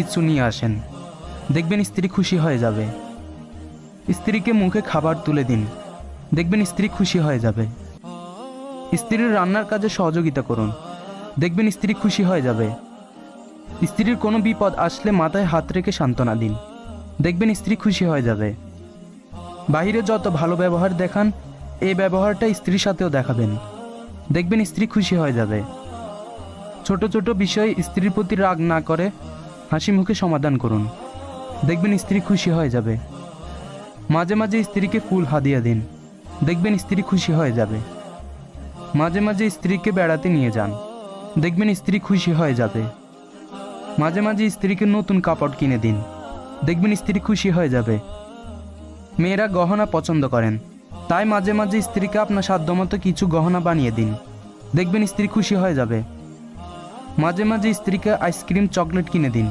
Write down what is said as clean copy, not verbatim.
কিছু নিয়ে আসেন, দেখবেন স্ত্রী খুশি হয়ে যাবে। স্ত্রীকে মুখে খাবার তুলে দিন, দেখবেন স্ত্রী খুশি হয়ে যাবে। স্ত্রীর রান্নার কাজে সহযোগিতা করুন, দেখবেন স্ত্রী খুশি হয়ে যাবে। স্ত্রীর কোনো বিপদ আসলে মাথায় হাত রেখে সান্ত্বনা দিন, দেখবেন স্ত্রী খুশি হয়ে যাবে। বাহিরে যত ভালো ব্যবহার দেখান, এই ব্যবহারটা স্ত্রীর সাথেও দেখাবেন, দেখবেন স্ত্রী খুশি হয়ে যাবে। ছোট ছোট বিষয়ে স্ত্রীর প্রতি রাগ না করে হাসি মুখে সমাধান করুন, দেখবেন স্ত্রী খুশি হয়ে যাবে। মাঝে মাঝে স্ত্রীকে ফুল হাদিয়া দিন, দেখবেন স্ত্রী খুশি হয়ে যাবে। মাঝে মাঝে স্ত্রীকে বেড়াতে নিয়ে যান, দেখবেন স্ত্রী খুশি হয়ে যাবে। মাঝে মাঝে স্ত্রীকে নতুন কাপড় কিনে দিন, দেখবেন স্ত্রী খুশি হয়ে যাবে। মেয়েরা গহনা পছন্দ করেন, তাই মাঝে মাঝে স্ত্রীকে আপনার সাধ্যমতো কিছু গহনা বানিয়ে দিন, দেখবেন স্ত্রী খুশি হয়ে যাবে। মাঝে মাঝে স্ত্রীকে আইসক্রিম চকলেট কিনে দিন,